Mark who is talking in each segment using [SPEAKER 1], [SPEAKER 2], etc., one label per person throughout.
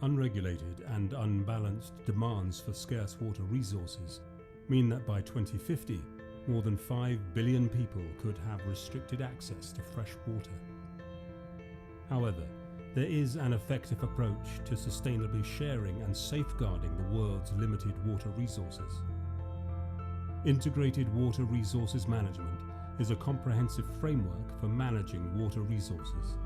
[SPEAKER 1] Unregulated and unbalanced demands for scarce water resources mean that by 2050, more than 5 billion people could have restricted access to fresh water. However, there is an effective approach to sustainably sharing and safeguarding the world's limited water resources. Integrated water resources management is a comprehensive framework for managing water resources,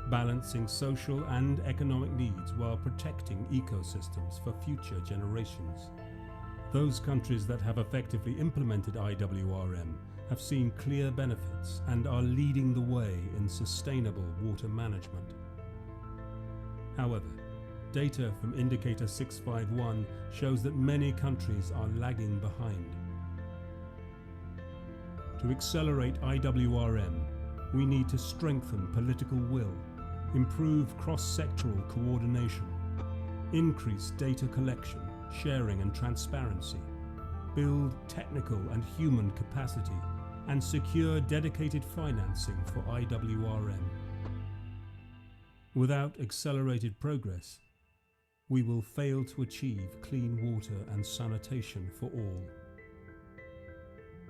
[SPEAKER 1] balancing social and economic needs while protecting ecosystems for future generations. Those countries that have effectively implemented IWRM have seen clear benefits and are leading the way in sustainable water management. However, data from Indicator 651 shows that many countries are lagging behind. To accelerate IWRM, we need to strengthen political will, improve cross-sectoral coordination, increase data collection, sharing and transparency, build technical and human capacity, and secure dedicated financing for IWRM. Without accelerated progress, we will fail to achieve clean water and sanitation for all.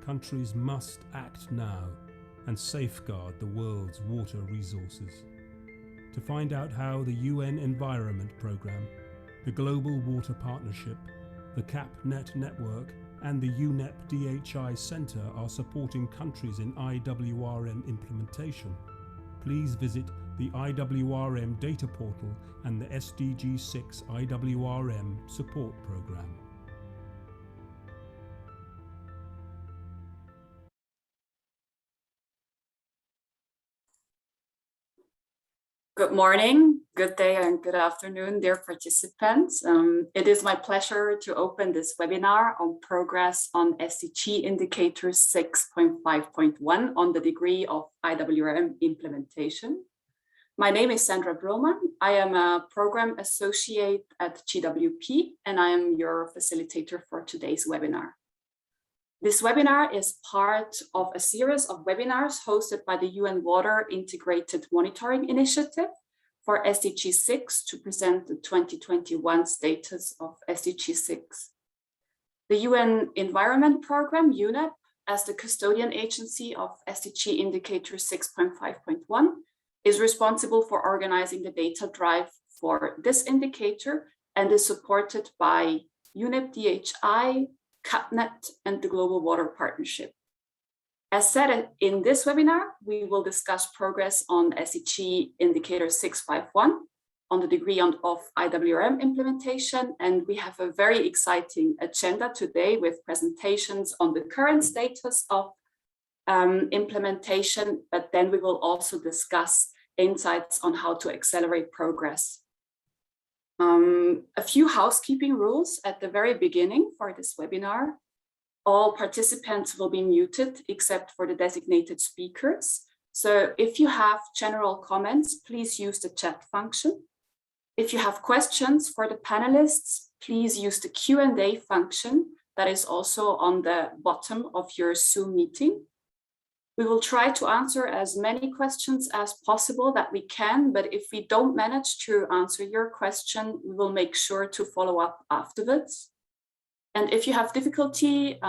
[SPEAKER 1] Countries must act now and safeguard the world's water resources. To find out how the UN Environment Programme, the Global Water Partnership, the CapNet Network, and the UNEP DHI Centre are supporting countries in IWRM implementation, please visit the IWRM data portal and the SDG 6 IWRM support programme.
[SPEAKER 2] Good morning, good day, and good afternoon, dear participants. It is my pleasure to open this webinar on progress on SDG Indicator 6.5.1 on the degree of IWRM implementation. My name is Sandra Brillman. I am a program associate at GWP, and I am your facilitator for today's webinar. This webinar is part of a series of webinars hosted by the UN Water Integrated Monitoring Initiative for SDG 6 to present the 2021 status of SDG 6. The UN Environment Programme, UNEP, as the custodian agency of SDG Indicator 6.5.1, is responsible for organizing the data drive for this indicator and is supported by UNEP DHI, CapNet, and the Global Water Partnership. As said in this webinar, we will discuss progress on SDG Indicator 6.5.1 on the degree of IWRM implementation, and we have a very exciting agenda today with presentations on the current status of implementation, but then we will also discuss insights on how to accelerate progress. A few housekeeping rules at the very beginning for this webinar. All participants will be muted except for the designated speakers. So if you have general comments, please use the chat function. If you have questions for the panelists, please use the Q&A function that is also on the bottom of your Zoom meeting. We will try to answer as many questions as possible that we can, but if we don't manage to answer your question, we will make sure to follow up afterwards. And if you have difficulty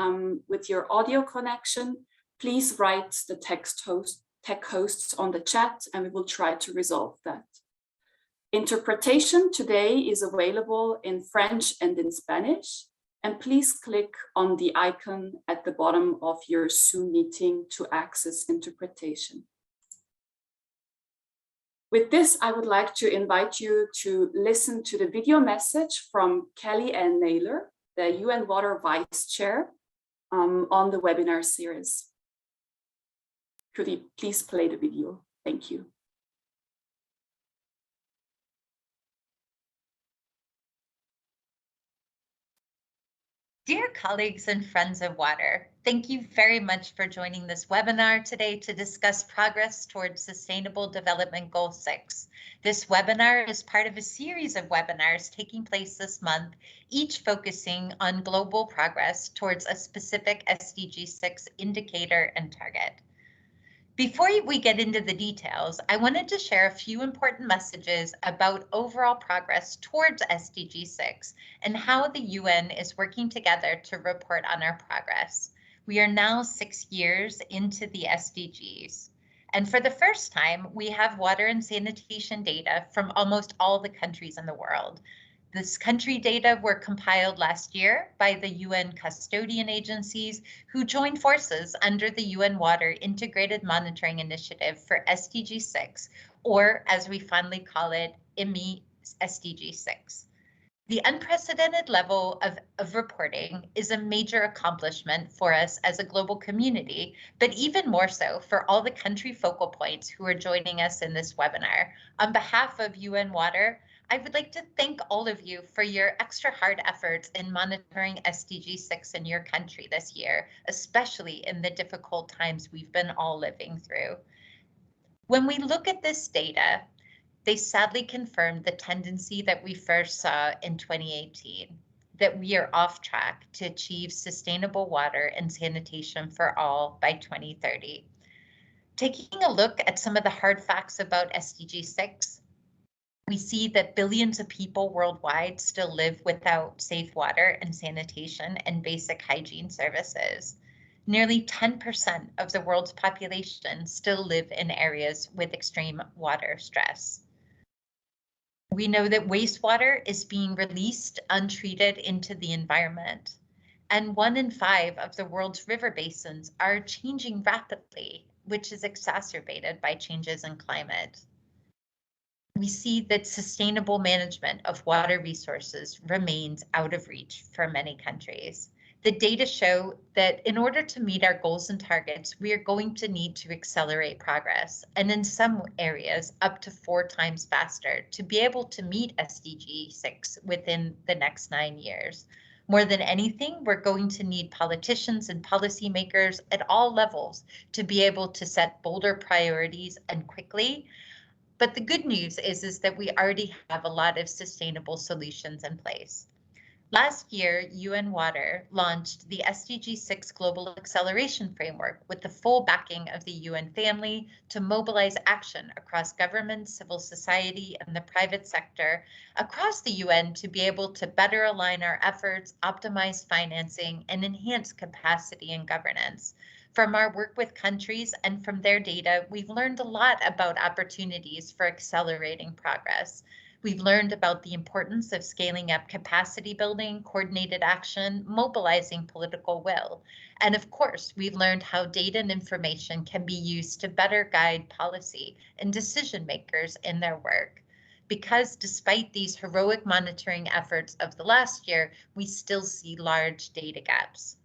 [SPEAKER 2] with your audio connection, please write the tech hosts on the chat and we will try to resolve that. Interpretation today is available in French and in Spanish. And please click on the icon at the bottom of your Zoom meeting to access interpretation. With this, I would like to invite you to listen to the video message from Kelly Ann Naylor, the UN Water Vice Chair, on the webinar series. Could you please play the video? Thank you.
[SPEAKER 3] Dear colleagues and friends of water, thank you very much for joining this webinar today to discuss progress towards Sustainable Development Goal 6. This webinar is part of a series of webinars taking place this month, each focusing on global progress towards a specific SDG 6 indicator and target. Before we get into the details, I wanted to share a few important messages about overall progress towards SDG 6 and how the UN is working together to report on our progress. We are now 6 years into the SDGs. And for the first time, we have water and sanitation data from almost all the countries in the world. This country data were compiled last year by the UN custodian agencies who joined forces under the UN Water Integrated Monitoring Initiative for SDG 6, or as we fondly call it, IMI SDG 6. The unprecedented level of reporting is a major accomplishment for us as a global community, but even more so for all the country focal points who are joining us in this webinar. On behalf of UN Water, I would like to thank all of you for your extra hard efforts in monitoring SDG 6 in your country this year, especially in the difficult times we've been all living through. When we look at this data, they sadly confirm the tendency that we first saw in 2018, that we are off track to achieve sustainable water and sanitation for all by 2030. Taking a look at some of the hard facts about SDG 6, we see that billions of people worldwide still live without safe water and sanitation and basic hygiene services. Nearly 10% of the world's population still live in areas with extreme water stress. We know that wastewater is being released untreated into the environment, and 1 in 5 of the world's river basins are changing rapidly, which is exacerbated by changes in climate. We see that sustainable management of water resources remains out of reach for many countries. The data show that in order to meet our goals and targets, we are going to need to accelerate progress, and in some areas up to 4 times faster to be able to meet SDG 6 within the next 9 years. More than anything, we're going to need politicians and policymakers at all levels to be able to set bolder priorities and quickly. But the good news is that we already have a lot of sustainable solutions in place. Last year, UN Water launched the SDG 6 Global Acceleration Framework with the full backing of the UN family to mobilize action across government, civil society, and the private sector across the UN to be able to better align our efforts, optimize financing, and enhance capacity and governance. From our work with countries and from their data, we've learned a lot about opportunities for accelerating progress. We've learned about the importance of scaling up capacity building, coordinated action, mobilizing political will. And of course, we've learned how data and information can be used to better guide policy and decision makers in their work. Because despite these heroic monitoring efforts of the last year, we still see large data gaps.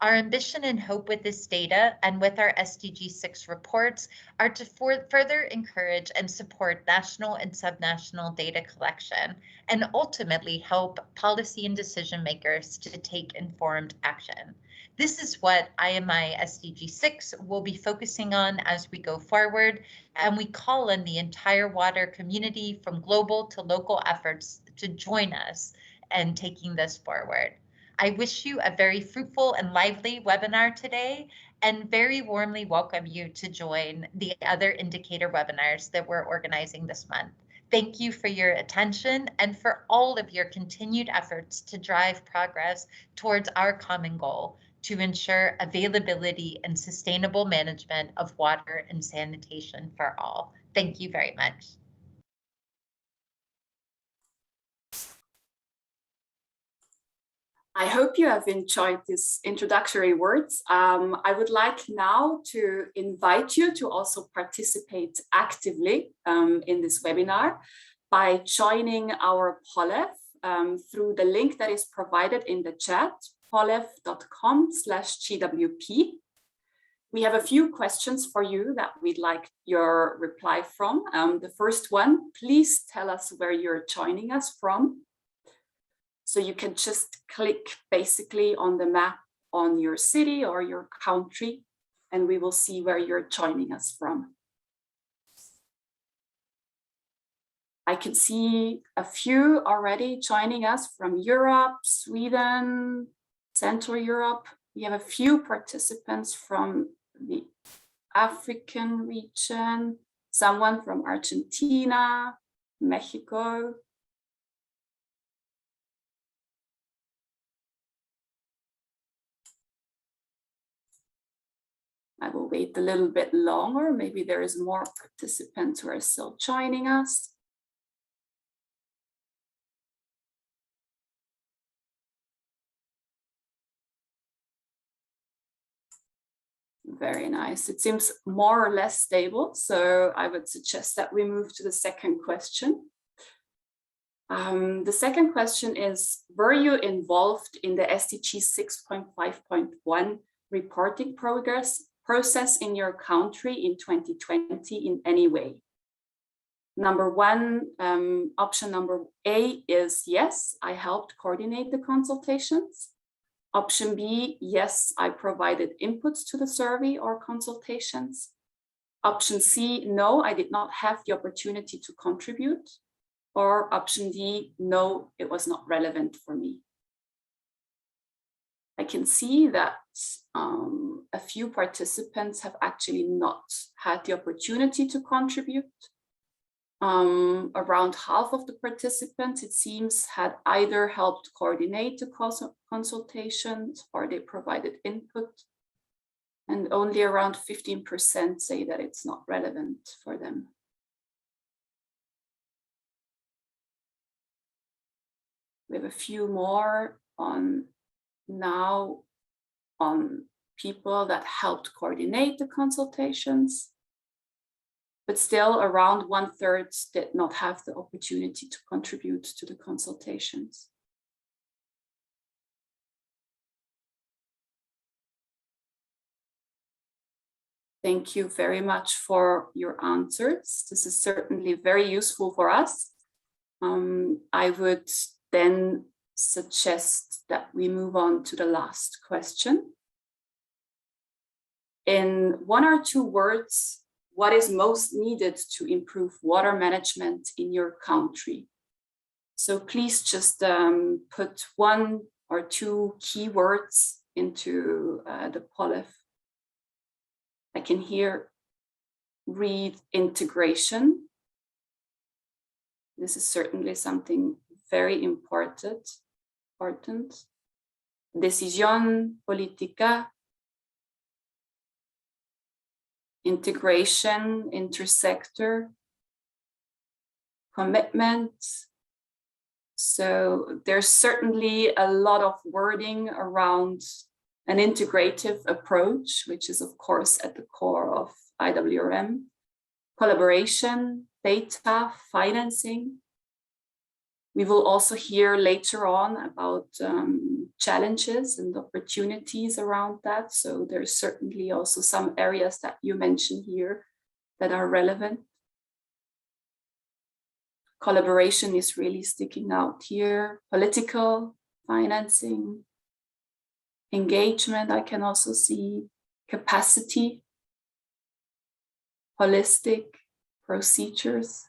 [SPEAKER 3] Our ambition and hope with this data and with our SDG 6 reports are to further encourage and support national and subnational data collection and ultimately help policy and decision makers to take informed action. This is what IMI SDG 6 will be focusing on as we go forward, and we call on the entire water community from global to local efforts to join us in taking this forward. I wish you a very fruitful and lively webinar today and very warmly welcome you to join the other indicator webinars that we're organizing this month. Thank you for your attention and for all of your continued efforts to drive progress towards our common goal to ensure availability and sustainable management of water and sanitation for all. Thank you very much.
[SPEAKER 2] I hope you have enjoyed these introductory words. I would like now to invite you to also participate actively in this webinar by joining our POLEF through the link that is provided in the chat, polef.com/GWP. We have a few questions for you that we'd like your reply from. The first one, please tell us where you're joining us from. So you can just click basically on the map on your city or your country, and we will see where you're joining us from. I can see a few already joining us from Europe, Sweden, Central Europe. We have a few participants from the African region, someone from Argentina, Mexico. I will wait a little bit longer. Maybe there is more participants who are still joining us. Very nice. It seems more or less stable. So I would suggest that we move to the second question. The second question is, were you involved in the SDG 6.5.1 reporting process in your country in 2020 in any way? Number one, option number A is yes, I helped coordinate the consultations. Option B, yes, I provided inputs to the survey or consultations. Option C, no, I did not have the opportunity to contribute. Or option D, no, it was not relevant for me. I can see that a few participants have actually not had the opportunity to contribute. Around half of the participants, it seems, had either helped coordinate the consultations or they provided input. And only around 15% say that it's not relevant for them. We have a few more on people that helped coordinate the consultations, but still around 1/3 did not have the opportunity to contribute to the consultations. Thank you very much for your answers. This is certainly very useful for us. I would then suggest that we move on to the last question. In 1 or 2 words, what is most needed to improve water management in your country? So please just put 1 or 2 keywords into the polyf. I can here read integration. This is certainly something very important. Decisión política. Integration, intersector. Commitment. So there's certainly a lot of wording around an integrative approach, which is of course at the core of IWRM. Collaboration, data, financing. We will also hear later on about challenges and opportunities around that. So there's certainly also some areas that you mentioned here that are relevant. Collaboration is really sticking out here. Political, financing, engagement, I can also see. Capacity, holistic procedures.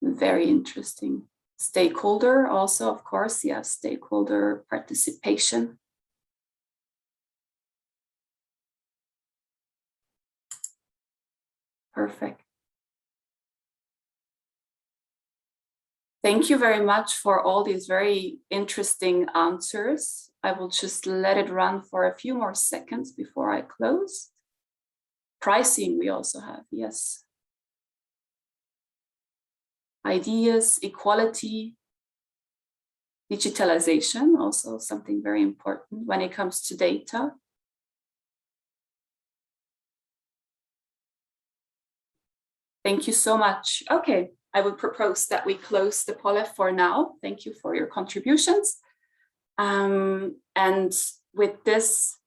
[SPEAKER 2] Very interesting. Stakeholder also, of course, yes, stakeholder participation. Perfect. Thank you very much for all these very interesting answers. I will just let it run for a few more seconds before I close. Pricing we also have, yes. Ideas, equality, digitalization, also something very important when it comes to data. Thank you so much. Okay, I would propose that we close the polyf for now. Thank you for your contributions. And with this,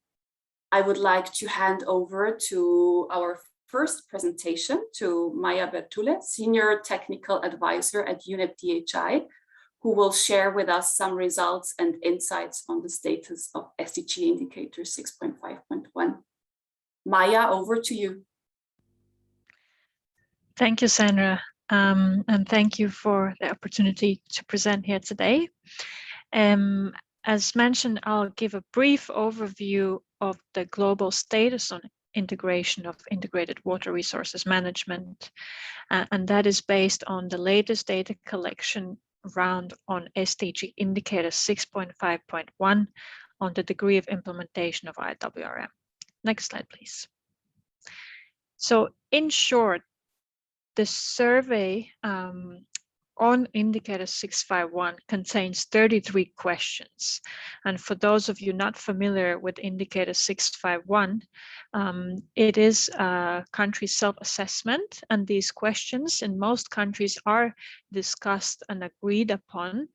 [SPEAKER 2] I would like to hand over to our first presentation to Maya Bertule, Senior Technical Advisor at UNEP DHI, who will share with us some results and insights on the status of SDG Indicator 6.5.1. Maya, over to you.
[SPEAKER 4] Thank you, Sandra, and thank you for the opportunity to present here today. As mentioned, I'll give a brief overview of the global status on integration of integrated water resources management, and that is based on the latest data collection round on SDG indicator 6.5.1 on the degree of implementation of IWRM. Next slide, please. So in short, the survey on indicator 651 contains 33 questions. And for those of you not familiar with indicator 651, it is a country self-assessment, and these questions in most countries are discussed and agreed upon,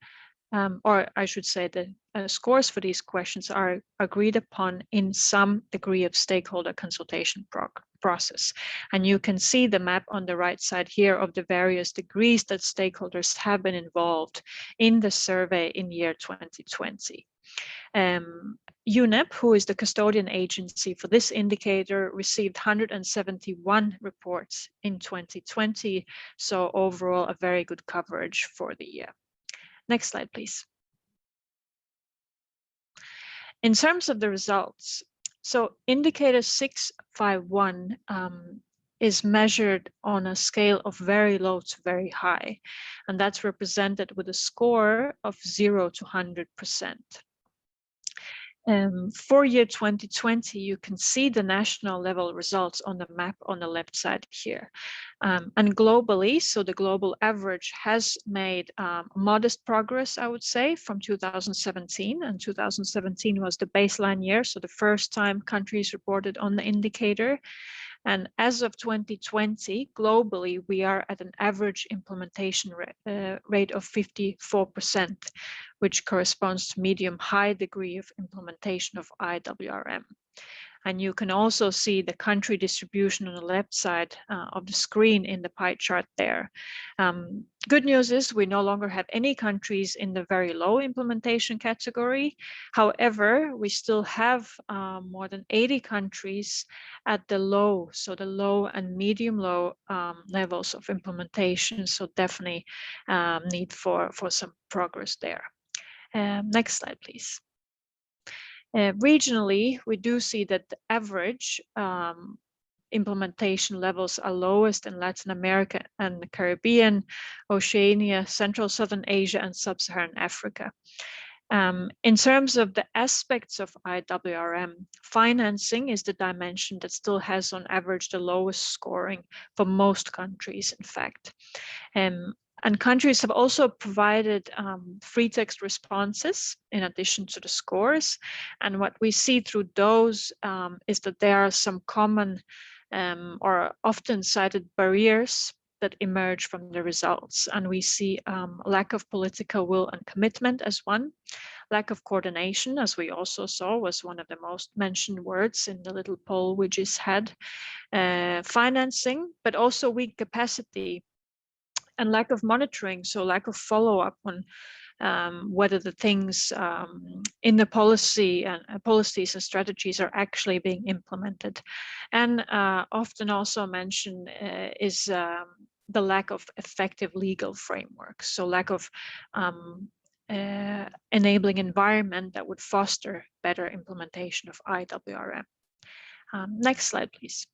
[SPEAKER 4] or I should say the scores for these questions are agreed upon in some degree of stakeholder consultation process. And you can see the map on the right side here of the various degrees that stakeholders have been involved in the survey in year 2020. UNEP, who is the custodian agency for this indicator, received 171 reports in 2020. So overall, a very good coverage for the year. Next slide, please. In terms of the results, so indicator 651 is measured on a scale of very low to very high, and that's represented with a score of 0 to 100%. For year 2020, you can see the national level results on the map on the left side here. And globally, so the global average has made modest progress, I would say, from 2017. And 2017 was the baseline year, so the first time countries reported on the indicator. And as of 2020, globally, we are at an average implementation rate of 54%, which corresponds to medium-high degree of implementation of IWRM. And you can also see the country distribution on the left side of the screen in the pie chart there. Good news is we no longer have any countries in the very low implementation category. However, we still have more than 80 countries at the low, so the low and medium low levels of implementation. So definitely need for some progress there. Next slide, please. Regionally, we do see that the average implementation levels are lowest in Latin America and the Caribbean, Oceania, Central Southern Asia, and Sub-Saharan Africa. In terms of the aspects of IWRM, financing is the dimension that still has on average the lowest scoring for most countries, in fact. And countries have also provided free text responses in addition to the scores. And what we see through those is that there are some common or often cited barriers that emerge from the results. And we see lack of political will and commitment as one, lack of coordination, as we also saw, was one of the most mentioned words in the little poll we just had, financing, but also weak capacity and lack of monitoring, so lack of follow-up on whether the things in the policy and policies and strategies are actually being implemented. And often also mentioned is the lack of effective legal framework, so lack of enabling environment that would foster better implementation of IWRM. Next slide, please.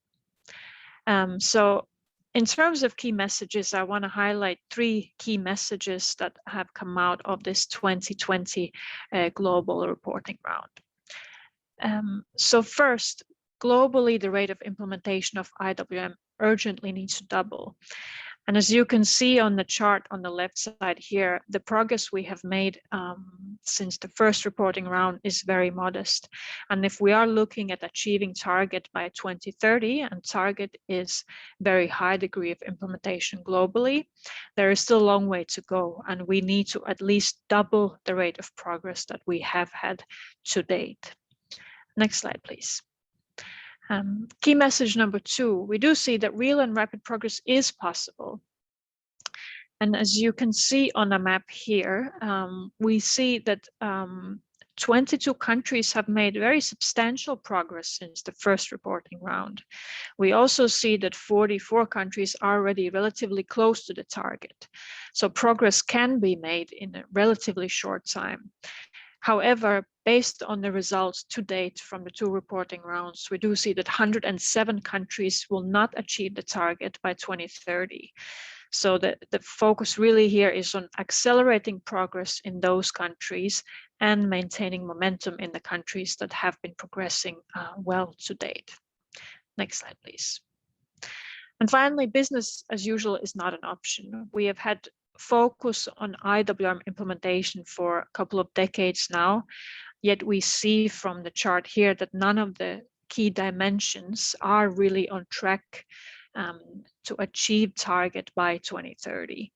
[SPEAKER 4] So in terms of key messages, I want to highlight 3 key messages that have come out of this 2020 global reporting round. So first, globally, the rate of implementation of IWRM urgently needs to double. And as you can see on the chart on the left side here, the progress we have made since the first reporting round is very modest. And if we are looking at achieving target by 2030, and target is very high degree of implementation globally, there is still a long way to go. And we need to at least double the rate of progress that we have had to date. Next slide, please. Key message number 2, we do see that real and rapid progress is possible. And as you can see on the map here, we see that 22 countries have made very substantial progress since the first reporting round. We also see that 44 countries are already relatively close to the target. So progress can be made in a relatively short time. However, based on the results to date from the 2 reporting rounds, we do see that 107 countries will not achieve the target by 2030. So the focus really here is on accelerating progress in those countries and maintaining momentum in the countries that have been progressing well to date. Next slide, please. And finally, business as usual is not an option. We have had focus on IWRM implementation for a couple of decades now, yet we see from the chart here that none of the key dimensions are really on track to achieve target by 2030.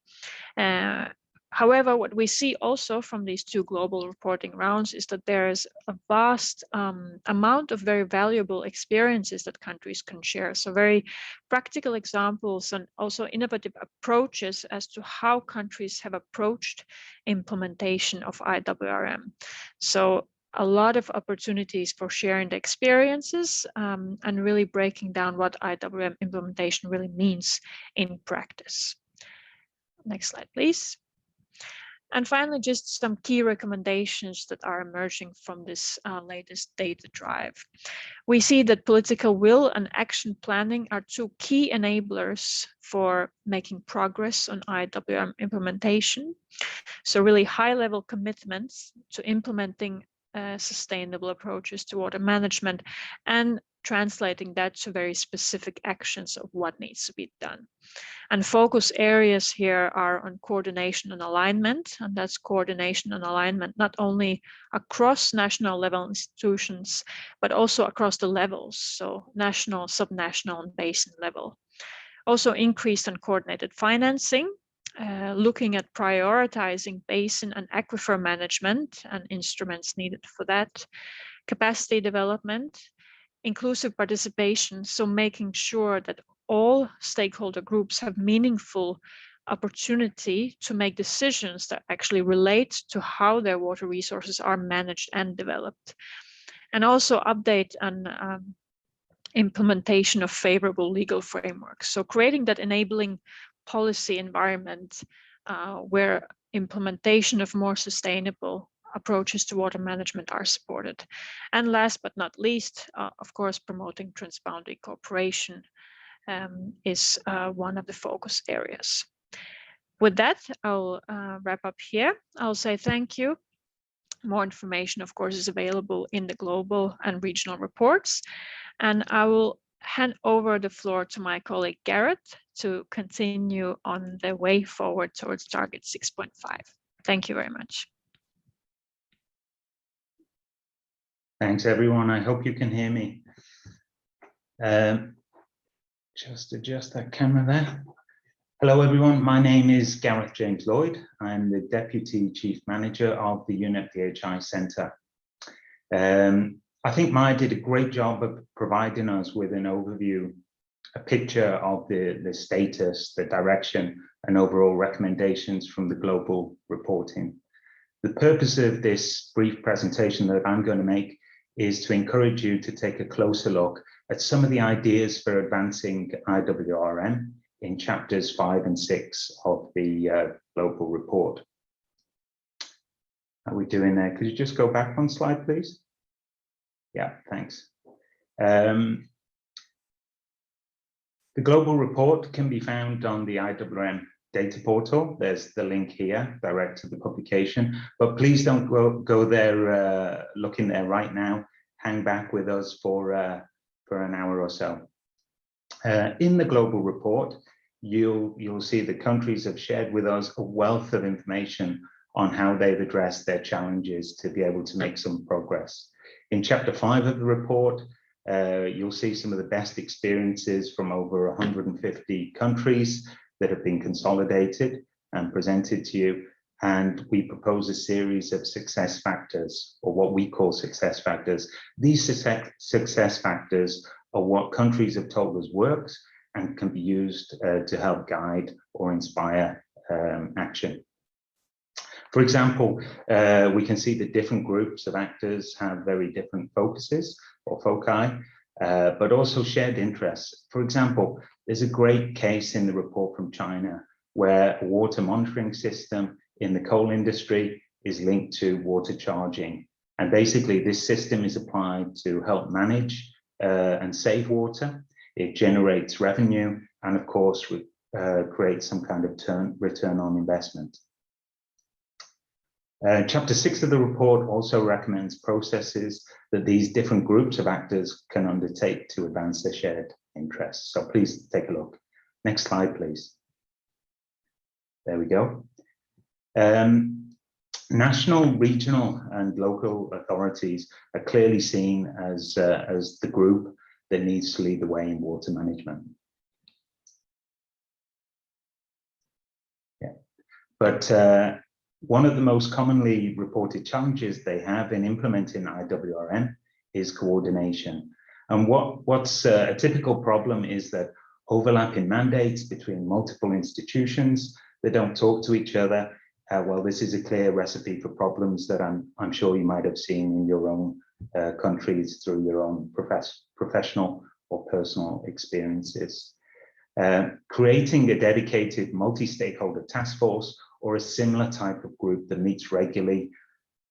[SPEAKER 4] However, what we see also from these 2 global reporting rounds is that there is a vast amount of very valuable experiences that countries can share. So very practical examples and also innovative approaches as to how countries have approached implementation of IWRM. So a lot of opportunities for sharing the experiences and really breaking down what IWRM implementation really means in practice. Next slide, please. And finally, just some key recommendations that are emerging from this latest data drive. We see that political will and action planning are 2 key enablers for making progress on IWRM implementation. So really high-level commitments to implementing sustainable approaches to water management and translating that to very specific actions of what needs to be done. And focus areas here are on coordination and alignment, and that's coordination and alignment not only across national level institutions, but also across the levels, so national, subnational, and basin level. Also increased and coordinated financing, looking at prioritizing basin and aquifer management and instruments needed for that, capacity development, inclusive participation, so making sure that all stakeholder groups have meaningful opportunity to make decisions that actually relate to how their water resources are managed and developed. And also update and implementation of favorable legal frameworks. So creating that enabling policy environment where implementation of more sustainable approaches to water management are supported. And last but not least, of course, promoting transboundary cooperation is one of the focus areas. With that, I'll wrap up here. I'll say thank you. More information, of course, is available in the global and regional reports. And I will hand over the floor to my colleague Garrett to continue on the way forward towards target 6.5. Thank you very much.
[SPEAKER 5] Thanks, everyone. I hope you can hear me. Just adjust that camera there. Hello, everyone. My name is Gareth James Lloyd. I'm the Deputy Chief Manager of the UNEP DHI Centre. I think Maya did a great job of providing us with an overview, a picture of the status, the direction, and overall recommendations from the global reporting. The purpose of this brief presentation that I'm going to make is to encourage you to take a closer look at some of the ideas for advancing IWRM in chapters 5 and 6 of the global report. How are we doing there? Could you just go back one slide, please? Yeah, thanks. The global report can be found on the IWRM data portal. There's the link here, direct to the publication, but please don't go there, look in there right now. Hang back with us for an hour or so. In the global report, you'll see the countries have shared with us a wealth of information on how they've addressed their challenges to be able to make some progress. In chapter 5 of the report, you'll see some of the best experiences from over 150 countries that have been consolidated and presented to you. And we propose a series of success factors, or what we call success factors. These success factors are what countries have told us works and can be used to help guide or inspire action. For example, we can see that different groups of actors have very different focuses or foci, but also shared interests. For example, there's a great case in the report from China where a water monitoring system in the coal industry is linked to water charging. And basically this system is applied to help manage and save water. It generates revenue and of course creates some kind of return on investment. Chapter 6 of the report also recommends processes that these different groups of actors can undertake to advance their shared interests. So please take a look. Next slide, please. There we go. National, regional, and local authorities are clearly seen as the group that needs to lead the way in water management. Yeah, but one of the most commonly reported challenges they have in implementing IWRM is coordination. And what's a typical problem is that overlapping mandates between multiple institutions that don't talk to each other. Well, this is a clear recipe for problems that I'm sure you might have seen in your own countries through your own professional or personal experiences. Creating a dedicated multi-stakeholder task force or a similar type of group that meets regularly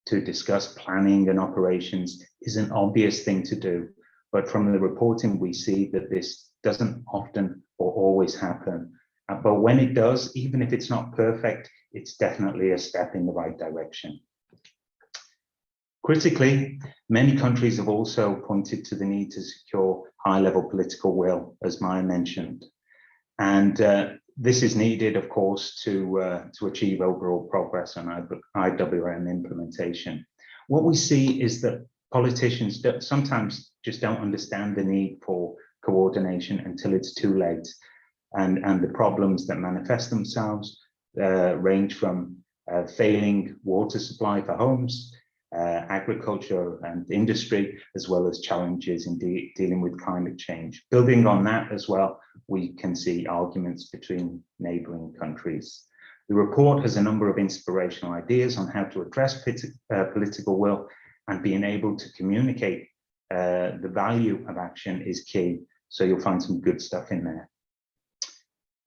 [SPEAKER 5] to discuss planning and operations is an obvious thing to do. But from the reporting, we see that this doesn't often or always happen. But when it does, even if it's not perfect, it's definitely a step in the right direction. Critically, many countries have also pointed to the need to secure high-level political will, as Maya mentioned. And this is needed, of course, to achieve overall progress on IWRM implementation. What we see is that politicians sometimes just don't understand the need for coordination until it's too late. And the problems that manifest themselves range from failing water supply for homes, agriculture and industry, as well as challenges in dealing with climate change. Building on that as well, we can see arguments between neighboring countries. The report has a number of inspirational ideas on how to address political will, and being able to communicate the value of action is key. So you'll find some good stuff in there.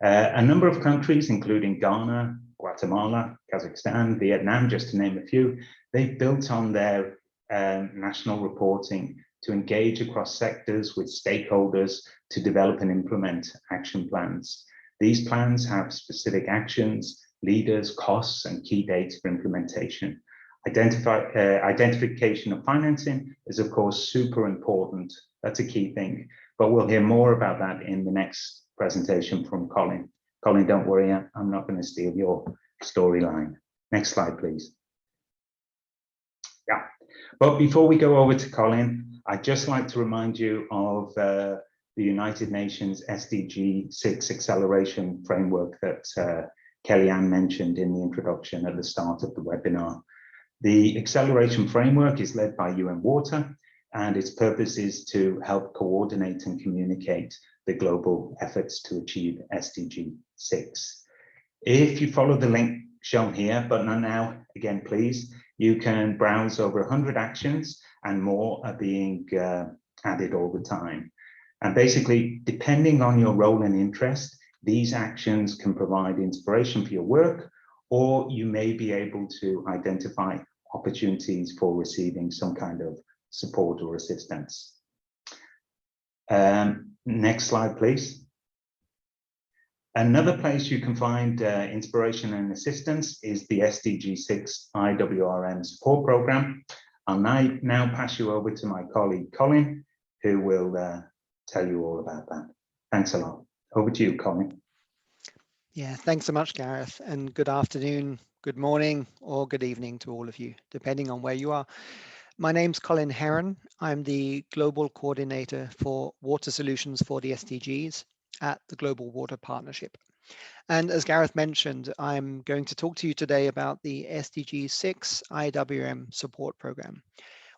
[SPEAKER 5] A number of countries, including Ghana, Guatemala, Kazakhstan, Vietnam, just to name a few, they've built on their national reporting to engage across sectors with stakeholders to develop and implement action plans. These plans have specific actions, leaders, costs, and key dates for implementation. Identification of financing is, of course, super important. That's a key thing, but we'll hear more about that in the next presentation from Colin. Colin, don't worry, I'm not going to steal your storyline. Next slide, please. Yeah, but before we go over to Colin, I'd just like to remind you of the United Nations SDG 6 acceleration framework that Kellyanne mentioned in the introduction at the start of the webinar. The acceleration framework is led by UN Water, and its purpose is to help coordinate and communicate the global efforts to achieve SDG 6. If you follow the link shown here, but not now, again, please, you can browse over 100 actions and more are being added all the time. And basically, depending on your role and interest, these actions can provide inspiration for your work, or you may be able to identify opportunities for receiving some kind of support or assistance. Next slide, please. Another place you can find inspiration and assistance is the SDG 6 IWRM support program. I'll now pass you over to my colleague, Colin, who will tell you all about that. Thanks a lot. Over to you, Colin.
[SPEAKER 6] Yeah, thanks so much, Gareth, and good afternoon, good morning, or good evening to all of you, depending on where you are. My name's Colin Heron. I'm the Global Coordinator for Water Solutions for the SDGs at the Global Water Partnership. And as Gareth mentioned, I'm going to talk to you today about the SDG 6 IWRM support program,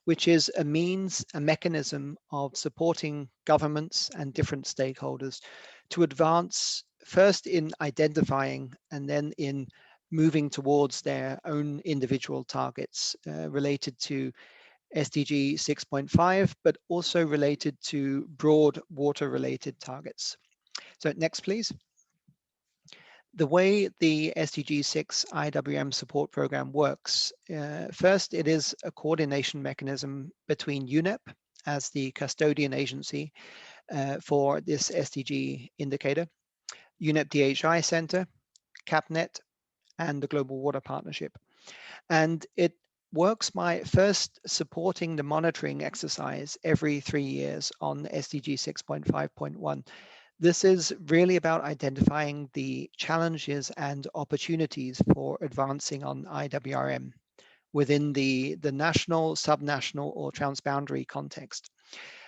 [SPEAKER 6] which is a mechanism of supporting governments and different stakeholders to advance first in identifying and then in moving towards their own individual targets related to SDG 6.5, but also related to broad water-related targets. So next, please. The way the SDG 6 IWRM support program works, first, it is a coordination mechanism between UNEP as the custodian agency for this SDG indicator, UNEP DHI Center, CAPNet, and the Global Water Partnership. And it works by first supporting the monitoring exercise every 3 years on SDG 6.5.1. This is really about identifying the challenges and opportunities for advancing on IWRM within the national, subnational, or transboundary context.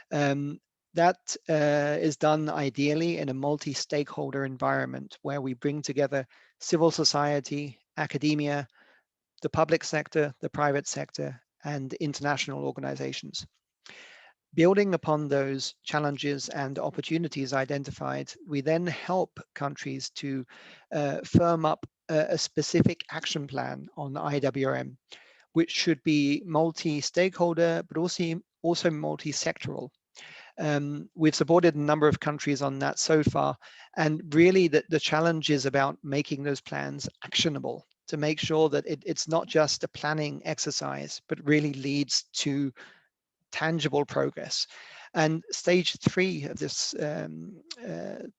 [SPEAKER 6] That is done ideally in a multi-stakeholder environment where we bring together civil society, academia, the public sector, the private sector, and international organizations. Building upon those challenges and opportunities identified, we then help countries to firm up a specific action plan on IWRM, which should be multi-stakeholder, but also multi-sectoral. We've supported a number of countries on that so far, and really the challenge is about making those plans actionable to make sure that it's not just a planning exercise, but really leads to tangible progress. And stage 3 of this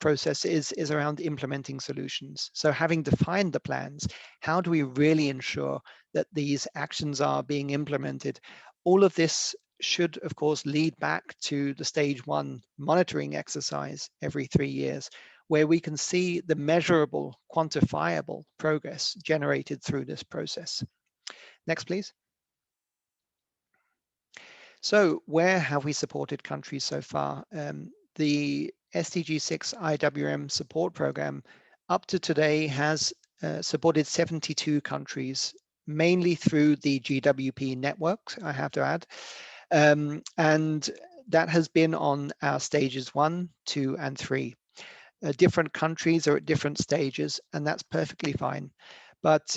[SPEAKER 6] process is around implementing solutions. So having defined the plans, how do we really ensure that these actions are being implemented? All of this should, of course, lead back to the stage 1 monitoring exercise every 3 years, where we can see the measurable, quantifiable progress generated through this process. Next, please. So where have we supported countries so far? The SDG 6 IWRM support program up to today has supported 72 countries, mainly through the GWP network, I have to add. And that has been on our stages 1, 2, and 3. Different countries are at different stages, and that's perfectly fine. But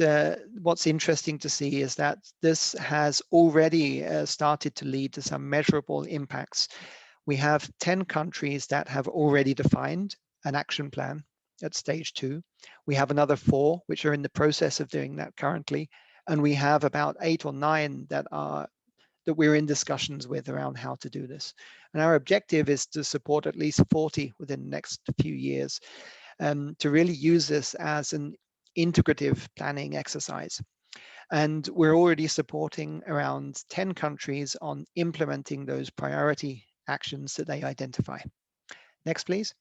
[SPEAKER 6] what's interesting to see is that this has already started to lead to some measurable impacts. We have 10 countries that have already defined an action plan at stage 2. We have another 4 which are in the process of doing that currently, and we have about 8 or 9 that we're in discussions with around how to do this. And our objective is to support at least 40 within the next few years, to really use this as an integrative planning exercise. And we're already supporting around 10 countries on implementing those priority actions that they identify. Next, please.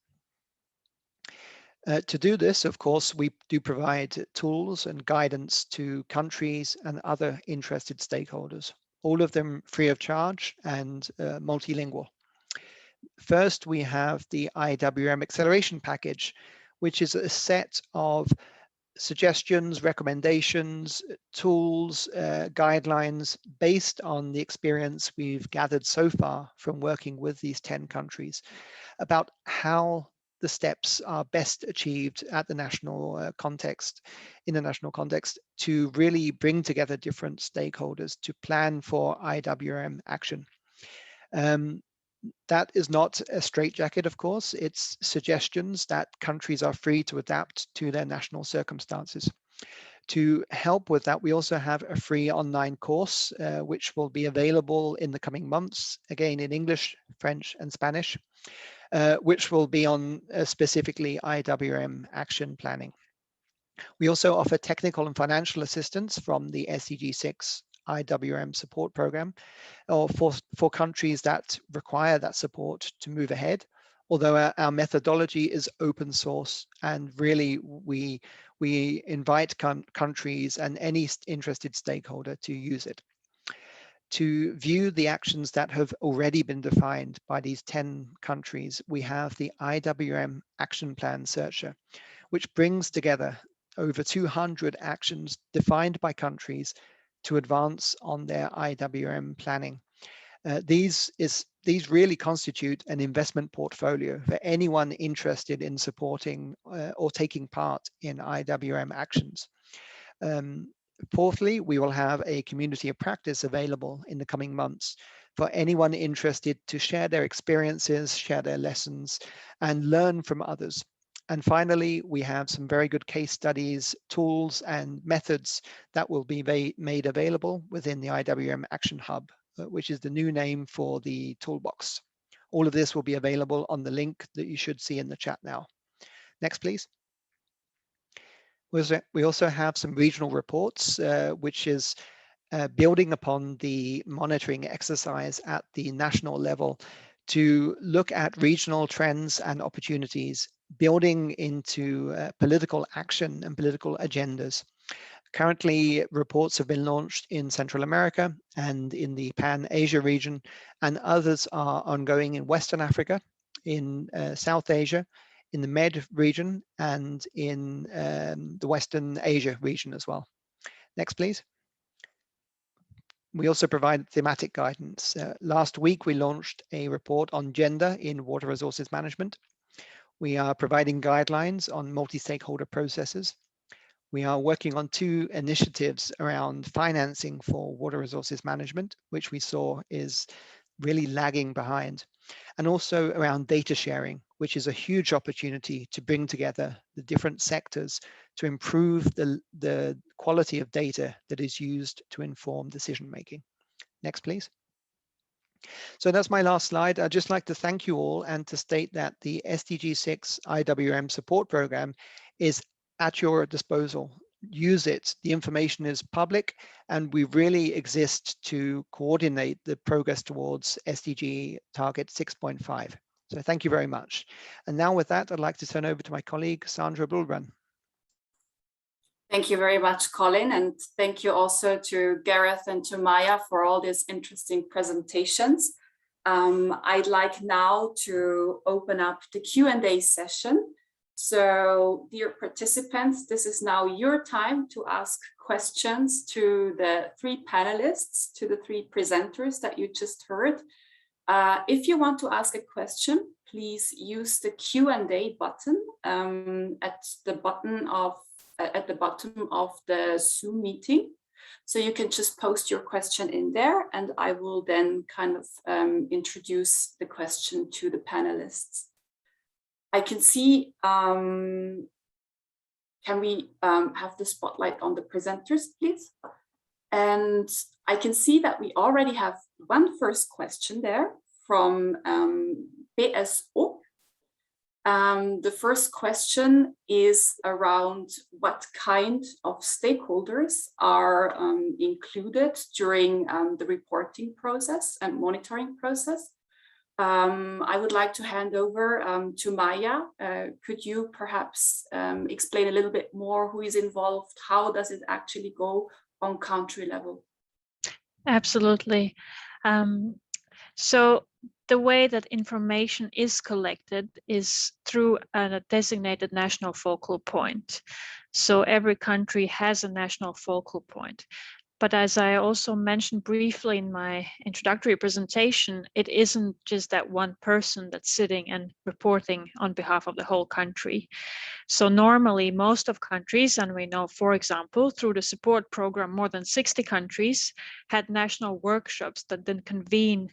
[SPEAKER 6] To do this, of course, we do provide tools and guidance to countries and other interested stakeholders, all of them free of charge and multilingual. First, we have the IWRM acceleration package, which is a set of suggestions, recommendations, tools, guidelines based on the experience we've gathered so far from working with these 10 countries about how the steps are best achieved at the national context, in the national context, to really bring together different stakeholders to plan for IWRM action. That is not a straitjacket, of course. It's suggestions that countries are free to adapt to their national circumstances. To help with that, we also have a free online course, which will be available in the coming months, again in English, French, and Spanish, which will be on specifically IWRM action planning. We also offer technical and financial assistance from the SDG 6 IWRM support program, or for countries that require that support to move ahead. Although our methodology is open source, and really we invite countries and any interested stakeholder to use it. To view the actions that have already been defined by these 10 countries, we have the IWRM Action Plan Searcher, which brings together over 200 actions defined by countries to advance on their IWRM planning. These really constitute an investment portfolio for anyone interested in supporting or taking part in IWRM actions. Fourthly, we will have a community of practice available in the coming months for anyone interested to share their experiences, share their lessons, and learn from others. And finally, we have some very good case studies, tools, and methods that will be made available within the IWRM Action Hub, which is the new name for the toolbox. All of this will be available on the link that you should see in the chat now. Next, please. We also have some regional reports, which is building upon the monitoring exercise at the national level to look at regional trends and opportunities, building into political action and political agendas. Currently, reports have been launched in Central America and in the Pan-Asia region, and others are ongoing in Western Africa, in South Asia, in the Med region, and in the Western Asia region as well. Next, please. We also provide thematic guidance. Last week, we launched a report on gender in water resources management. We are providing guidelines on multi-stakeholder processes. We are working on 2 initiatives around financing for water resources management, which we saw is really lagging behind, and also around data sharing, which is a huge opportunity to bring together the different sectors to improve the quality of data that is used to inform decision making. Next, please. So that's my last slide. I'd just like to thank you all and to state that the SDG 6 IWRM support program is at your disposal. Use it. The information is public, and we really exist to coordinate the progress towards SDG target 6.5. So thank you very much. And now with that, I'd like to turn over to my colleague, Sandra Bulbrand.
[SPEAKER 2] Thank you very much, Colin, and thank you also to Gareth and to Maya for all these interesting presentations. I'd like now to open up the Q&A session. So, dear participants, this is now your time to ask questions to the 3 panelists, to the 3 presenters that you just heard. If you want to ask a question, please use the Q&A button at the bottom of the Zoom meeting. So you can just post your question in there, and I will then kind of introduce the question to the panelists. I can see, can we have the spotlight on the presenters, please? And I can see that we already have one first question there from BSO. The first question is around what kind of stakeholders are included during the reporting process and monitoring process. I would like to hand over to Maya. Could you perhaps explain a little bit more who is involved? How does it actually go on country level?
[SPEAKER 4] Absolutely. So the way that information is collected is through a designated national focal point. So every country has a national focal point. But as I also mentioned briefly in my introductory presentation, it isn't just that one person that's sitting and reporting on behalf of the whole country. So normally most of countries, and we know, for example, through the support program, more than 60 countries had national workshops that then convene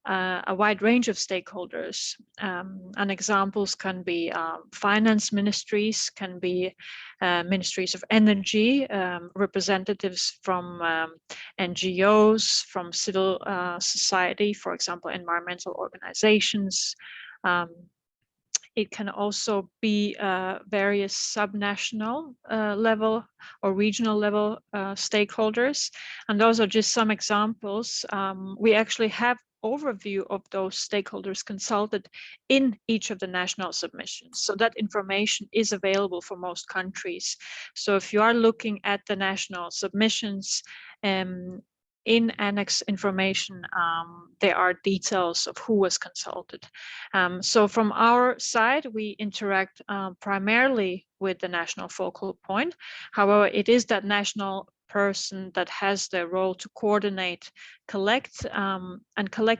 [SPEAKER 4] a wide range of stakeholders, and examples can be finance ministries, can be ministries of energy, representatives from NGOs, from civil society, for example, environmental organizations. It can also be various subnational level or regional level stakeholders, and those are just some examples. We actually have overview of those stakeholders consulted in each of the national submissions. So that information is available for most countries. So if you are looking at the national submissions, in annex information, there are details of who was consulted. So from our side, we interact primarily with the national focal point. However, it is that national person that has the role to coordinate, collect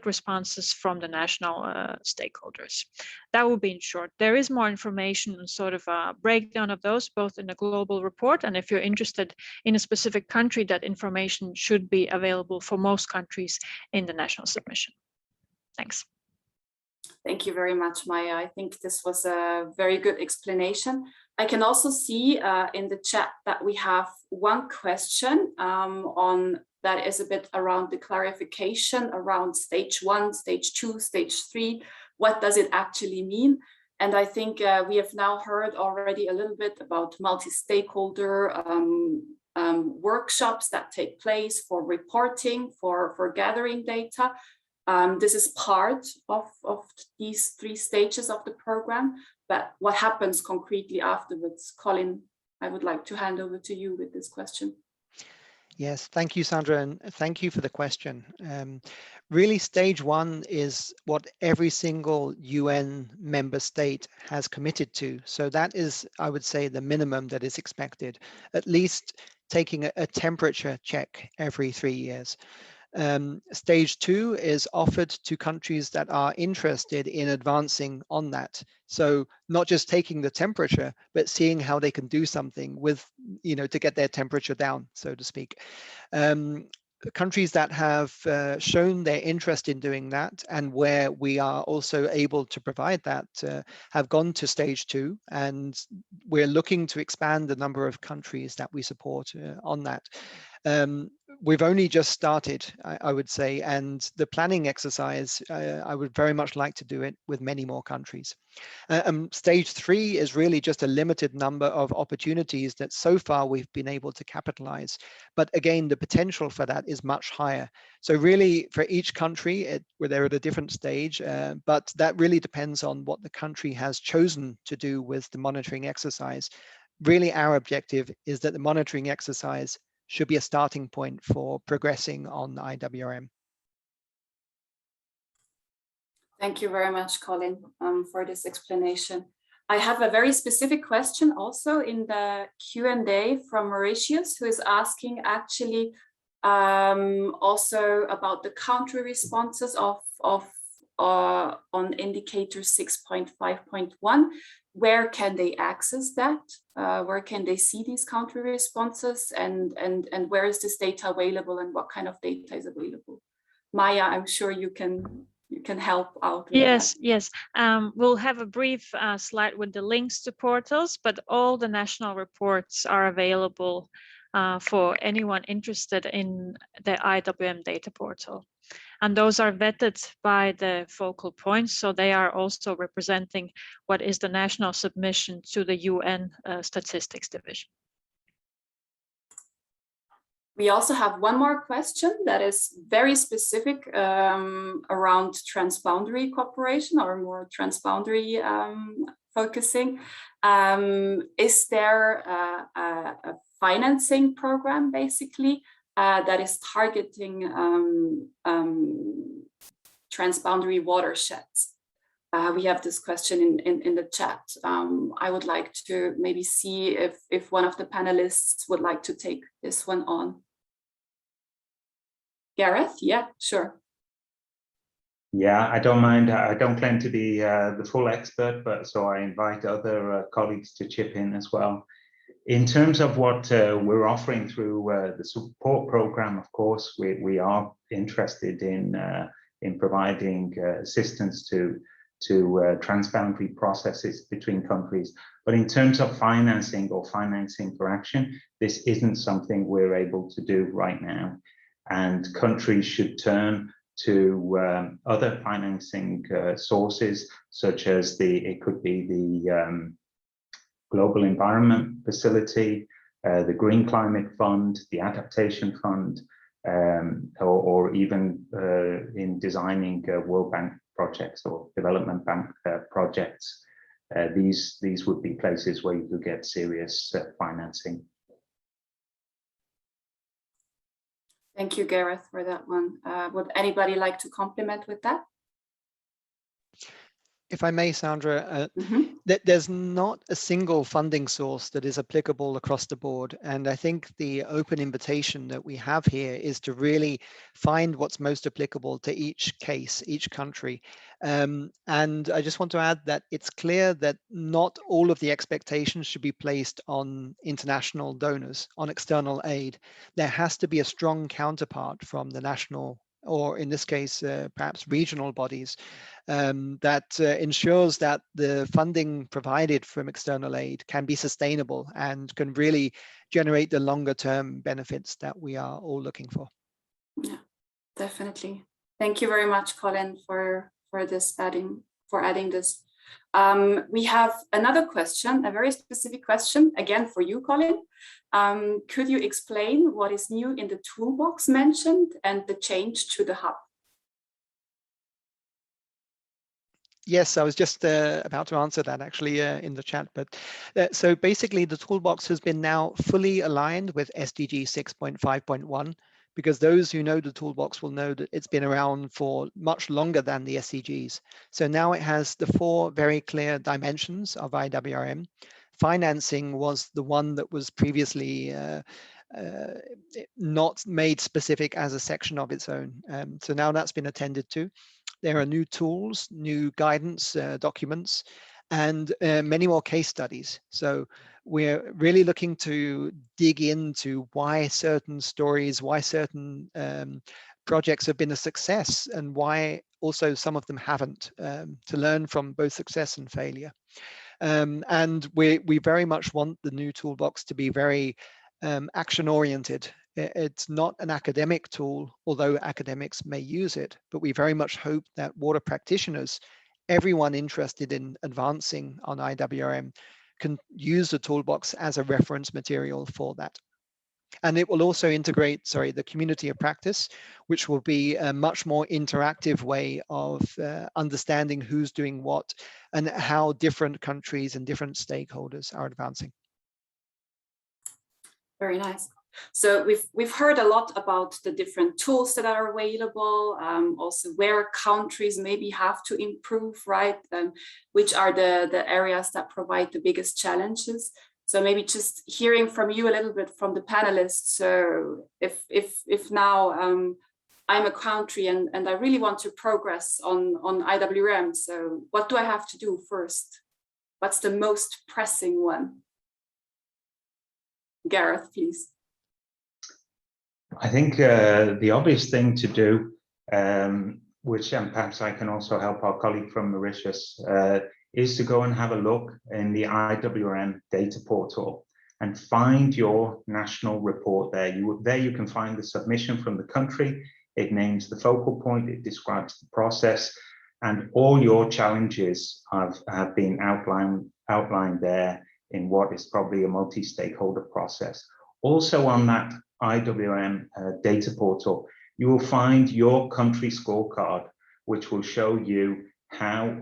[SPEAKER 4] responses from the national stakeholders. That will be in short. There is more information and sort of a breakdown of those both in the global report, and if you're interested in a specific country, that information should be available for most countries in the national submission. Thanks.
[SPEAKER 2] Thank you very much, Maya. I think this was a very good explanation. I can also see in the chat that we have one question on that is a bit around the clarification around stage 1, stage 2, stage 3. What does it actually mean? And I think we have now heard already a little bit about multi-stakeholder workshops that take place for reporting, for gathering data. This is part of these 3 stages of the program, but what happens concretely afterwards? Colin, I would like to hand over to you with this question.
[SPEAKER 6] Yes, thank you, Sandra, and thank you for the question. Really, stage 1 is what every single UN member state has committed to. So that is, I would say, the minimum that is expected, at least taking a temperature check every 3 years. Stage 2 is offered to countries that are interested in advancing on that. So not just taking the temperature, but seeing how they can do something with, to get their temperature down, so to speak. Countries that have shown their interest in doing that, and where we are also able to provide that, have gone to stage 2, and we're looking to expand the number of countries that we support on that. We've only just started, I would say, and the planning exercise, I would very much like to do it with many more countries. Stage 3 is really just a limited number of opportunities that so far we've been able to capitalize. But again, the potential for that is much higher. So really, for each country, they're at a different stage, but that really depends on what the country has chosen to do with the monitoring exercise. Really, our objective is that the monitoring exercise should be a starting point for progressing on IWRM.
[SPEAKER 2] Thank you very much, Colin, for this explanation. I have a very specific question also in the Q&A from Mauritius, who is asking actually also about the country responses on indicator 6.5.1. Where can they access that? Where can they see these country responses, and where is this data available, and what kind of data is available? Maya, I'm sure you can help out with that.
[SPEAKER 4] Yes. We'll have a brief slide with the links to portals, but all the national reports are available for anyone interested in the IWM data portal. And those are vetted by the focal points, so they are also representing what is the national submission to the UN Statistics Division.
[SPEAKER 2] We also have one more question that is very specific around transboundary cooperation, or more transboundary focusing. Is there a financing program basically that is targeting transboundary watersheds? We have this question in the chat. I would like to maybe see if one of the panelists would like to take this one on. Gareth? Yeah, sure.
[SPEAKER 5] Yeah, I don't mind. I don't claim to be the full expert, but so I invite other colleagues to chip in as well. In terms of what we're offering through the support program, of course, we are interested in providing assistance to transboundary processes between countries. But in terms of financing or financing for action, this isn't something we're able to do right now. And countries should turn to other financing sources, such as it could be the Global Environment Facility, the Green Climate Fund, the Adaptation Fund, or even in designing World Bank projects or Development Bank projects. These would be places where you could get serious financing.
[SPEAKER 2] Thank you, Gareth, for that one. Would anybody like to complement with that?
[SPEAKER 6] If I may, Sandra, there's not a single funding source that is applicable across the board. And I think the open invitation that we have here is to really find what's most applicable to each case, each country. And I just want to add that it's clear that not all of the expectations should be placed on international donors, on external aid. There has to be a strong counterpart from the national or in this case, perhaps regional bodies, that ensures that the funding provided from external aid can be sustainable and can really generate the longer term benefits that we are all looking for.
[SPEAKER 2] Yeah, definitely. Thank you very much, Colin, for adding this. We have another question, a very specific question, again for you, Colin. Could you explain what is new in the toolbox mentioned and the change to the hub?
[SPEAKER 6] Yes, I was just about to answer that actually in the chat. But so basically, the toolbox has been now fully aligned with SDG 6.5.1, because those who know the toolbox will know that it's been around for much longer than the SDGs. So now it has the 4 very clear dimensions of IWRM. Financing was the one that was previously not made specific as a section of its own. So now that's been attended to. There are new tools, new guidance documents, and many more case studies. So we're really looking to dig into why certain stories, why certain projects have been a success, and why also some of them haven't, to learn from both success and failure. And we very much want the new toolbox to be very action-oriented. It's not an academic tool, although academics may use it, but we very much hope that water practitioners, everyone interested in advancing on IWRM, can use the toolbox as a reference material for that. And it will also integrate, the community of practice, which will be a much more interactive way of understanding who's doing what and how different countries and different stakeholders are advancing.
[SPEAKER 2] Very nice. So we've heard a lot about the different tools that are available, also where countries maybe have to improve, right? Which are the areas that provide the biggest challenges. So maybe just hearing from you a little bit from the panelists. So if now I'm a country and I really want to progress on IWRM, so what do I have to do first? What's the most pressing one? Gareth, please.
[SPEAKER 5] I think the obvious thing to do, which perhaps I can also help our colleague from Mauritius, is to go and have a look in the IWRM data portal and find your national report there. There you can find the submission from the country. It names the focal point, it describes the process, and all your challenges have been outlined there in what is probably a multi-stakeholder process. Also on that IWRM data portal, you will find your country scorecard, which will show you how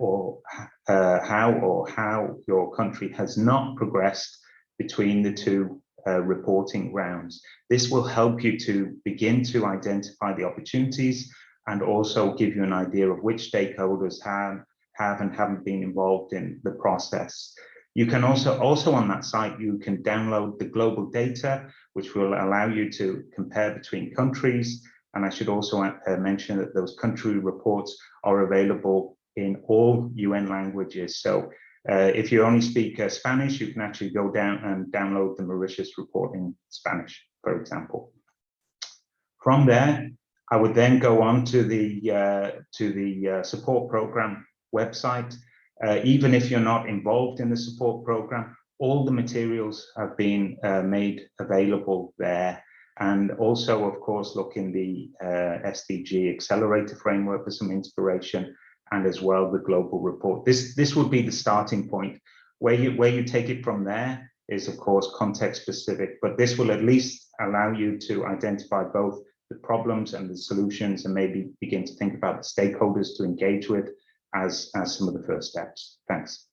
[SPEAKER 5] your country has not progressed between the 2 reporting rounds. This will help you to begin to identify the opportunities and also give you an idea of which stakeholders have and haven't been involved in the process. You can also on that site, you can download the global data, which will allow you to compare between countries. And I should also mention that those country reports are available in all UN languages. So if you only speak Spanish, you can actually go down and download the Mauritius report in Spanish, for example. From there, I would then go on to the support program website. Even if you're not involved in the support program, all the materials have been made available there. And also, of course, look in the SDG accelerator framework for some inspiration, and as well the global report. This would be the starting point. Where you take it from there is, of course, context specific, but this will at least allow you to identify both the problems and the solutions, and maybe begin to think about the stakeholders to engage with as some of the first steps. Thanks.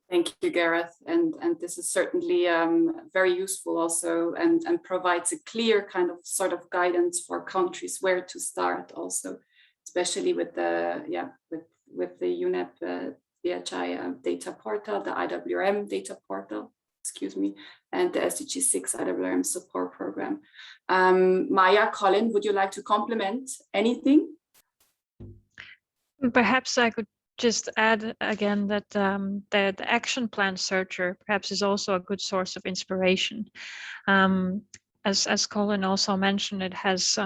[SPEAKER 2] Thank you, Gareth. And this is certainly very useful also, and provides a clear kind of sort of guidance for countries where to start also, especially with the with the UNEP VHI data portal, the IWRM data portal, excuse me, and the SDG 6 IWRM support program. Maya, Colin, would you like to complement anything?
[SPEAKER 4] Perhaps I could just add again that the action plan searcher perhaps is also a good source of inspiration. as Colin also mentioned, it has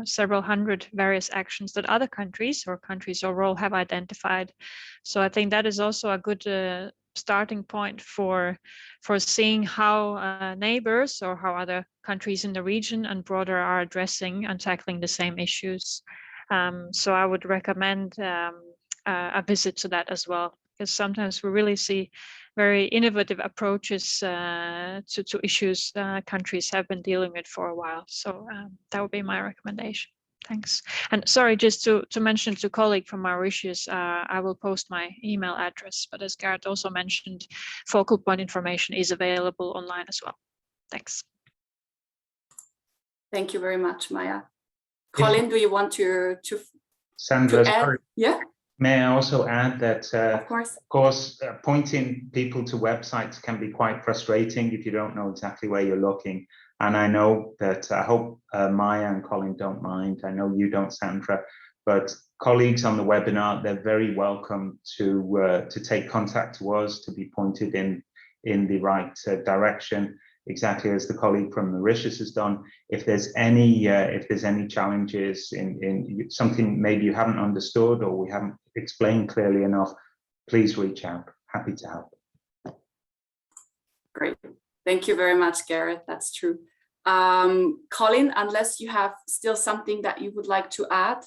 [SPEAKER 4] several hundred various actions that other countries or countries overall have identified. So I think that is also a good starting point for seeing how neighbors or how other countries in the region and broader are addressing and tackling the same issues. So I would recommend a visit to that as well, because sometimes we really see very innovative approaches to issues countries have been dealing with for a while. So that would be my recommendation. Thanks. And sorry, just to mention to colleague from Mauritius, I will post my email address, but as Gareth also mentioned, focal point information is available online as well. Thanks.
[SPEAKER 2] Thank you very much, Maya. Colin, do you want to
[SPEAKER 5] Sandra,
[SPEAKER 2] add?
[SPEAKER 5] sorry.
[SPEAKER 2] Yeah.
[SPEAKER 5] May I also add that,
[SPEAKER 2] of course,
[SPEAKER 5] pointing people to websites can be quite frustrating if you don't know exactly where you're looking. And I know that, I hope Maya and Colin don't mind. I know you don't, Sandra, but colleagues on the webinar, they're very welcome to take contact to us, to be pointed in the right direction, exactly as the colleague from Mauritius has done. If there's any challenges in something maybe you haven't understood or we haven't explained clearly enough, please reach out. Happy to help.
[SPEAKER 2] Great. Thank you very much, Gareth. That's true. Colin, unless you have still something that you would like to add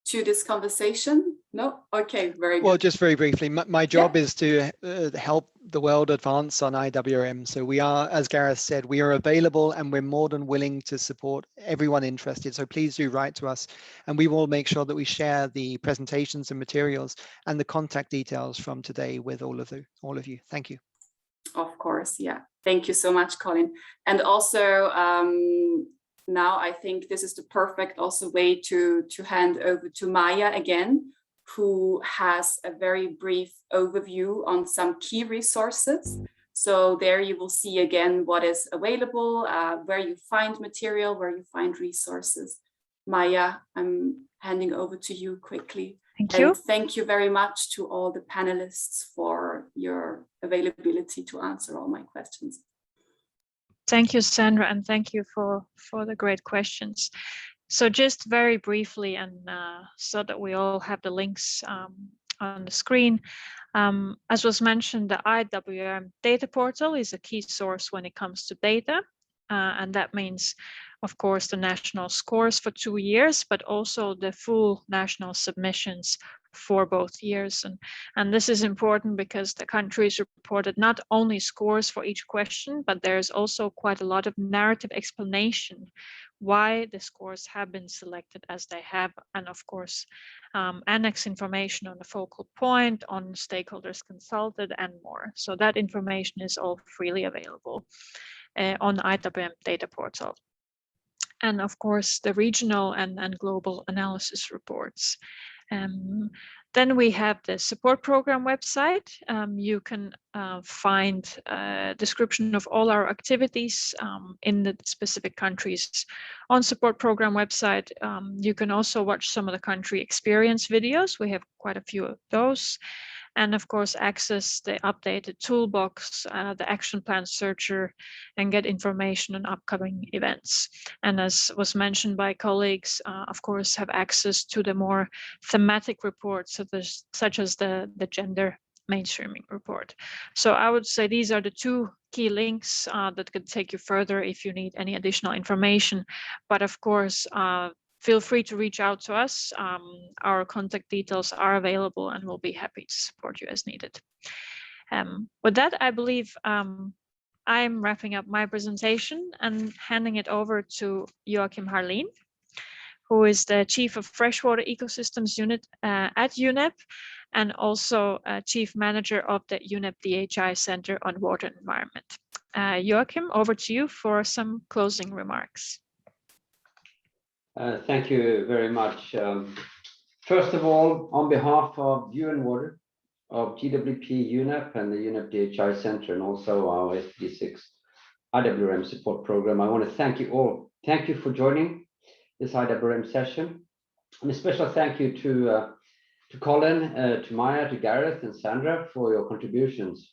[SPEAKER 2] to this conversation? No? Okay, very good.
[SPEAKER 6] Well, just very briefly, my job is to help the world advance on IWRM. So we are, as Gareth said, we are available and we're more than willing to support everyone interested. So please do write to us and we will make sure that we share the presentations and materials and the contact details from today with all of you. Thank you.
[SPEAKER 2] Of course, yeah. Thank you so much, Colin. And also, now I think this is the perfect also way to hand over to Maya again, who has a very brief overview on some key resources. So there you will see again what is available, where you find material, where you find resources. Maya, I'm handing over to you quickly.
[SPEAKER 4] Thank you.
[SPEAKER 2] And thank you very much to all the panelists for your availability to answer all my questions.
[SPEAKER 4] Thank you, Sandra, and thank you for the great questions. So just very briefly, and so that we all have the links on the screen, as was mentioned, the IWRM data portal is a key source when it comes to data. And that means, of course, the national scores for 2 years, but also the full national submissions for both years. And this is important because the countries reported not only scores for each question, but there's also quite a lot of narrative explanation why the scores have been selected as they have, and of course, annex information on the focal point, on stakeholders consulted, and more. So that information is all freely available on the IWRM data portal. And of course, the regional and global analysis reports. Then we have the support program website. You can find a description of all our activities in the specific countries on support program website. You can also watch some of the country experience videos. We have quite a few of those. And of course, access the updated toolbox, the action plan searcher, and get information on upcoming events. And as was mentioned by colleagues, of course, have access to the more thematic reports, such as the gender mainstreaming report. So I would say these are the two key links that could take you further if you need any additional information. But of course, feel free to reach out to us. Our contact details are available and we'll be happy to support you as needed. With that, I believe I'm wrapping up my presentation and handing it over to Joachim Harlin, who is the Chief of Freshwater Ecosystems Unit at UNEP and also Chief Manager of the UNEP DHI Center on Water and Environment. Joachim, over to you for some closing remarks.
[SPEAKER 7] Thank you very much. First of all, on behalf of UN Water, of GWP UNEP and the UNEP DHI Center, and also our SDG IWRM support program, I want to thank you all. Thank you for joining this IWRM session. And a special thank you to Colin, to Maya, to Gareth and Sandra for your contributions.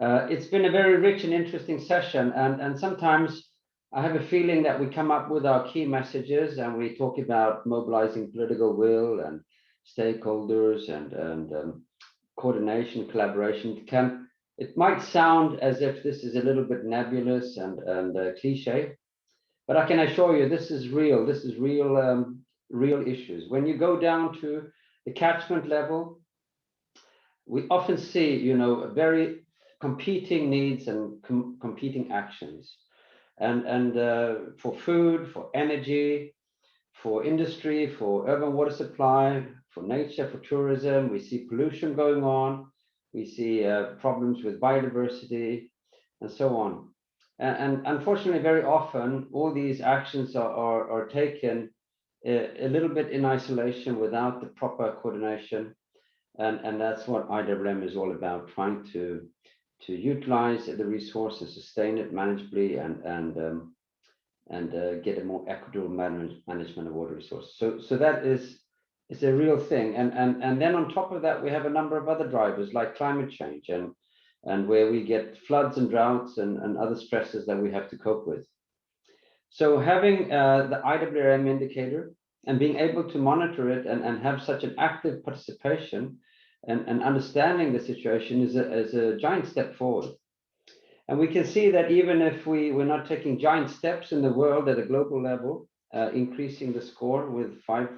[SPEAKER 7] It's been a very rich and interesting session, and sometimes I have a feeling that we come up with our key messages and we talk about mobilizing political will and stakeholders and coordination, collaboration. It might sound as if this is a little bit nebulous and cliche, but I can assure you this is real. This is real issues. When you go down to the catchment level, we often see, you know, very competing needs and competing actions. And for food, for energy, for industry, for urban water supply, for nature, for tourism, we see pollution going on. We see problems with biodiversity and so on. And unfortunately, very often, all these actions are taken a little bit in isolation without the proper coordination. And that's what IWRM is all about, trying to utilize the resources, sustain it manageably, and get a more equitable management of water resources. So that is a real thing. And then on top of that, we have a number of other drivers like climate change and where we get floods and droughts and other stresses that we have to cope with. So having the IWRM indicator and being able to monitor it and have such an active participation and understanding the situation is a giant step forward. And we can see that even if we're not taking giant steps in the world at a global level, increasing the score with 5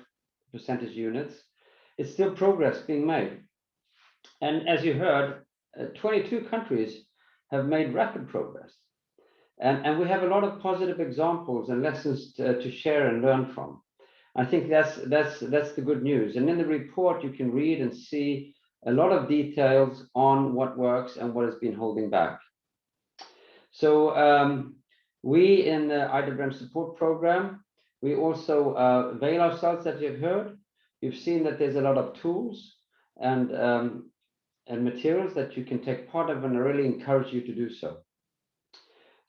[SPEAKER 7] percentage units, it's still progress being made. And as you heard, 22 countries have made rapid progress. And we have a lot of positive examples and lessons to share and learn from. I think that's the good news. And in the report, you can read and see a lot of details on what works and what has been holding back. So we in the IWRM support program, we also avail ourselves, as you've heard. You've seen that there's a lot of tools and materials that you can take part of, and I really encourage you to do so.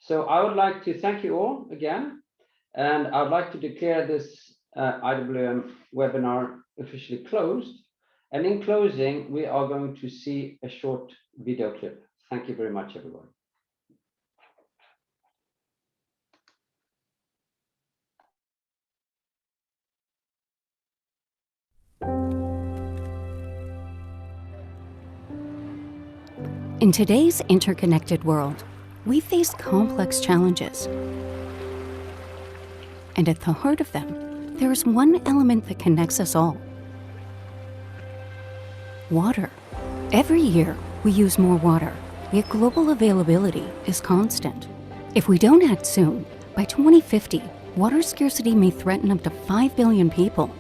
[SPEAKER 7] So I would like to thank you all again, and I would like to declare this IWRM webinar officially closed. And in closing, we are going to see a short video clip. Thank you very much, everyone.
[SPEAKER 8] In today's interconnected world, we face complex challenges. And at the heart of them, there is one element that connects us all: water. Every year, we use more water, yet global availability is constant. If we don't act soon, by 2050, water scarcity may threaten up to 5 billion people.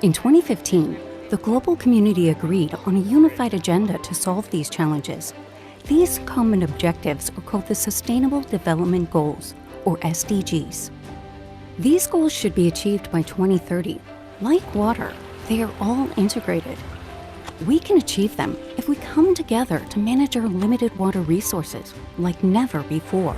[SPEAKER 8] In 2015, the global community agreed on a unified agenda to solve these challenges. These common objectives are called the Sustainable Development Goals, or SDGs. These goals should be achieved by 2030. Like water, they are all integrated. We can achieve them if we come together to manage our limited water resources like never before.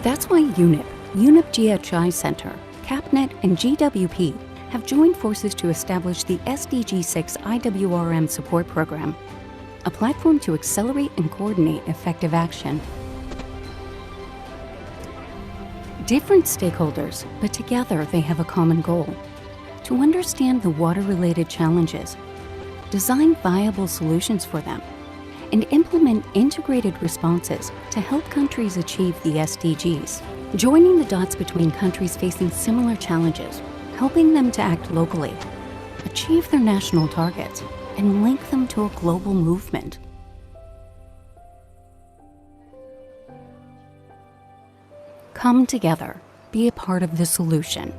[SPEAKER 8] That's why UNEP, UNEP GHI Center, CAPNet, and GWP have joined forces to establish the SDG 6 IWRM support program, a platform to accelerate and coordinate effective action. Different stakeholders, but together they have a common goal: to understand the water-related challenges, design viable solutions for them, and implement integrated responses to help countries achieve the SDGs. Joining the dots between countries facing similar challenges, helping them to act locally, achieve their national targets, and link them to a global movement. Come together, be a part of the solution.